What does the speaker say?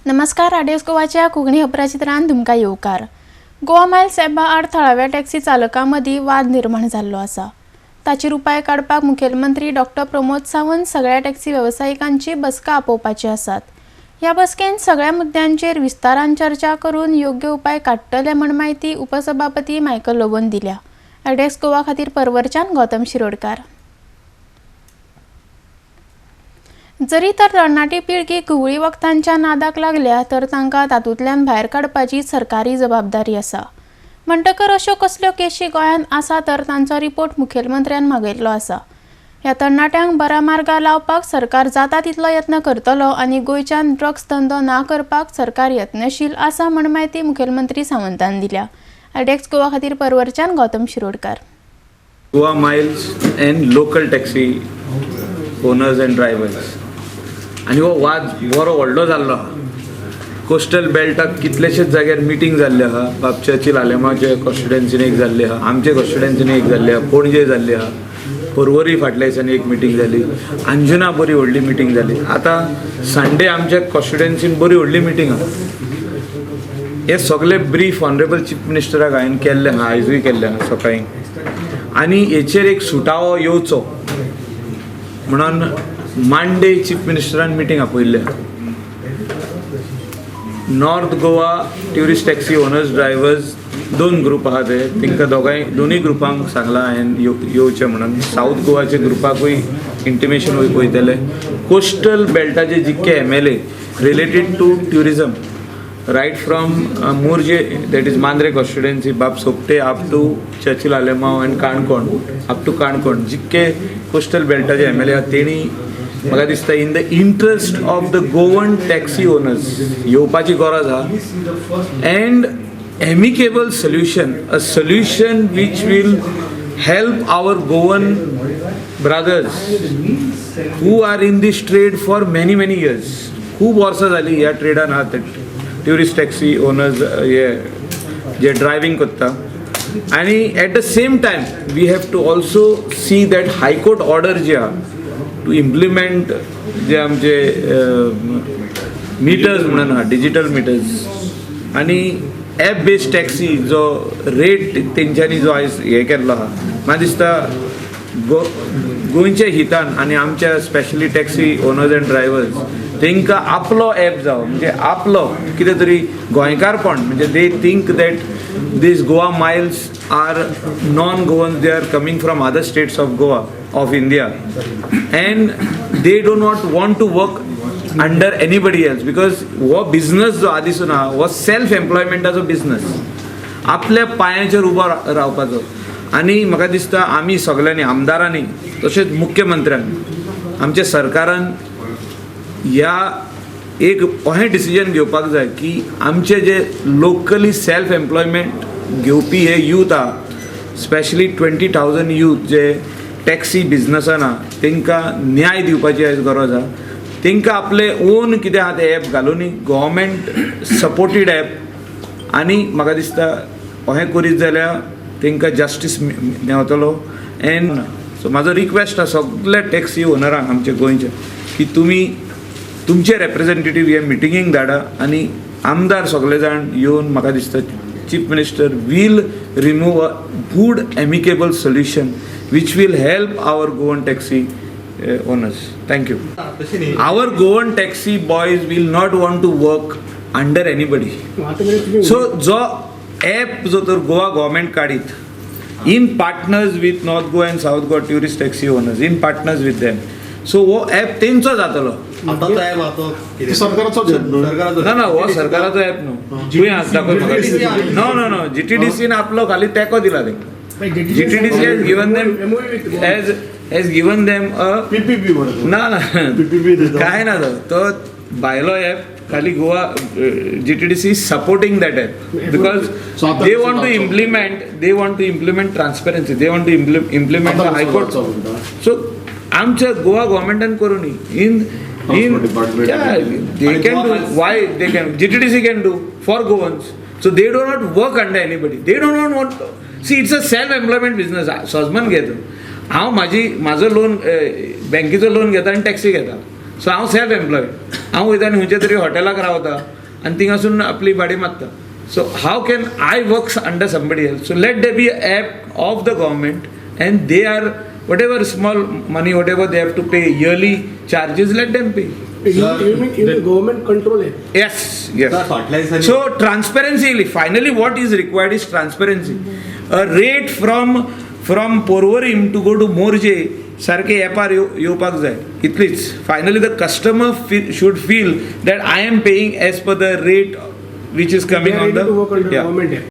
नमस्कार. आरडीएस गोवाच्या कोंकणी खबराचित्रांत तुमकां येवकार. गोवा मायल्स ॲपा आड थळाव्या टॅक्सी चालकां मदीं वाद निर्माण जाल्लो आसा. ताचेर उपाय काडपाक मुखेलमंत्री डॉक्टर प्रमोद सावंत सगळ्या टॅक्सी वेवसायिकांची बसका आपोवपाची आसात. ह्या बसकेंत सगळ्या मुद्द्यांचेर विस्तारान चर्चा करून योग्य उपाय काडटले म्हण माहिती उपसभापती मायकल लोबोन दिल्या. आरडीएस गोवा खातीर परवरच्यान गौतम शिरोडकार. जरी तर तरणाटी पिळगी घुवळी वखदांच्या नादाक लागल्या तर तांकां तातूंतल्यान भायर काडपाची सरकारी जबाबदारी आसा. म्हणटकर अश्यो कसल्यो केशी गोंयांत आसा तर तांचो रिपोर्ट मुखेलमंत्र्यान मागयल्लो आसा. ह्या तरणाट्यांक बऱ्या मार्गार लावपाक सरकार जाता तितलो यत्न करतलो आनी गोंयच्यान ड्रग्स धंदो ना करपाक सरकार यत्नशील आसा म्हण माहिती मुखेलमंत्री सावंतान दिल्या. आरडीएस गोवा खातीर परवरच्यान Gautam Shirodkar. Goa miles and local taxi owners and drivers आनी हो वाद बरो व्हडलो जाल्लो आहा. कोस्टल बेल्टाक कितलेशेच जाग्यार मिटींग जाल्ली आहा. बापचर्चिल आलेमाचे कॉन्स्टिट्युएन्सीन एक जाल्ली आहा, आमचे कॉन्स्टिट्युएन्सीन एक जाल्ली आहा, पणजे जाल्ली आहा, पर्वरी फाटल्या दिसांनी एक मिटींग जाली, अंजुना बरी व्हडली मिटींग जाली. आतां संडे आमच्या कॉन्स्टिट्युएन्सीन बरी व्हडली मिटींग आहा. हे सगळे ब्रीफ ऑनरेबल चीफ मिनिस्टराक हांवें केल्ले आहा, आयजूय केल्ले आहा सकाळीं. आनी हेचेर एक सुटावो येवचो म्हणून मांडे चीफ मिनिस्टरान मिटींग आपयल्ले. North Goa tourist taxi owners drivers दोन ग्रुप आहा ते, तांकां दोनूय ग्रुपांक सांगलां हांवें येवचें म्हणून. साऊथ गोवाच्या ग्रुपाकूय इंटिमेशन वयतले. कोस्टल बेल्टाचे जितके MLA related to tourism right from Morje that is Mandrem constituency, Bab Sopte up to Churchill Alemao and Canacona up to Canacona जितके कोस्टल बेल्टाचे MLA आहा तेणी म्हाका दिसता in the interest of the Goan taxi owners येवपाची गरज आहा. And amicable solution, a solution which will help our Goan brothers who are in this trade for many years. खूब वर्सां जालीं ह्या ट्रेडान आहा ते ट्युरिस्ट टॅक्सी ओनर्स जे ड्रायव्हिंग करता. आनी at the same time we have to also see that high court order जी आहा टू इम्प्लिमेंट जे आमचे मिटर्स म्हणून आहा, डिजिटल मिटर्स आनी ॲप बेस्ड टॅक्सी जो रेट तेंच्यांनी जो आयज हे केल्लो आहा, म्हाका दिसता गोंयच्या हितान आनी आमच्या specially taxi owners and drivers तांकां आपलो ॲप जावं म्हणजे आपलो कितें तरी गोंयकारपण म्हणजे they think that these Goa miles are non Goans, they are coming from other states of Goa of India and they do not want to work under anybody else because wo business जो आदिसून आहा वो सेल्फ एम्प्लॉयमेंटाचो बिझनस, आपल्या पांयाचेर उबो रावपाचो. आनी म्हाका दिसता आमी सगळ्यांनी आमदारांनी तशेंच मुख्यमंत्र्यान आमच्या सरकारान ह्या एक अहें डिसिजन घेवपाक जाय की आमचे जे लोकली सेल्फ एम्प्लॉयमेंट घेवपी हे यूथ आहा, स्पेशली 20,000 यूथ जे टॅक्सी बिझनसान आहा तांकां न्याय दिवपाची आयज गरज आहा. तांकां आपले ओन कितें आहा ते ॲप घालून गव्हर्मेंट सपोर्टेड ॲप आनी म्हाका दिसता अहें करीत जाल्यार तांकां जस्टीस मेवतलो. एंड सो म्हाजो रिक्वेस्ट आहा सगळ्या टॅक्सी ओनरांक आमचे गोंयचे की तुमी तुमचे रेप्रेझेंटेटीव हे मिटिंगेक धाडा आनी आमदार सगळे जाण येवन म्हाका दिसता chief minister will remove a good amicable solution which will help our Goan taxi owners. Thank you. Our Goan taxi boys will not want to work under anybody. So जो app जो तर Goa government काडीत in partners with North Goa and South Goa tourist taxi owners, in partners with them. So वो app तेंचो जातलो. आता तो app आता सरकाराचो ना हो सरकाराचो ॲप न्हू. तुवें आज दाखय म्हाका. नो GTDC ने आपलो खाली तेको दिला तेंकां. GTDC has given them a PPP ना काय ना तो भायलो ॲप खाली Goa GTDC is supporting that app because they want to implement transparency, they want to implement the high court. So आमच्या Goa गव्हर्मेंटान करूनी in they can do, why they can, GTDC can do for Goans. So they do not work under anybody, they do not want to. See, it's a self-employment business. सजमान घेता हांव म्हाजो loan बँकेचो loan घेता आनी taxi घेता. So हांव self employed. हांव वयता आनी खंयच्या तरी हॉटेलाक रावता आनी थिंगासून आपली भाडी मारता. So how can I work under somebody else? So let there be an app of the government, and they are whatever small money, whatever they have to pay yearly charges, let them pay. You mean in the government control it? Yes, yes. Sir, fertilizer. So transparency. Finally, what is required is transparency. A rate from Porvorim to go to Morje सारखे एपार येवपाक जाय इतलीच. Finally, the customer should feel that I am paying as per the rate which is coming They are on ready to work the under government.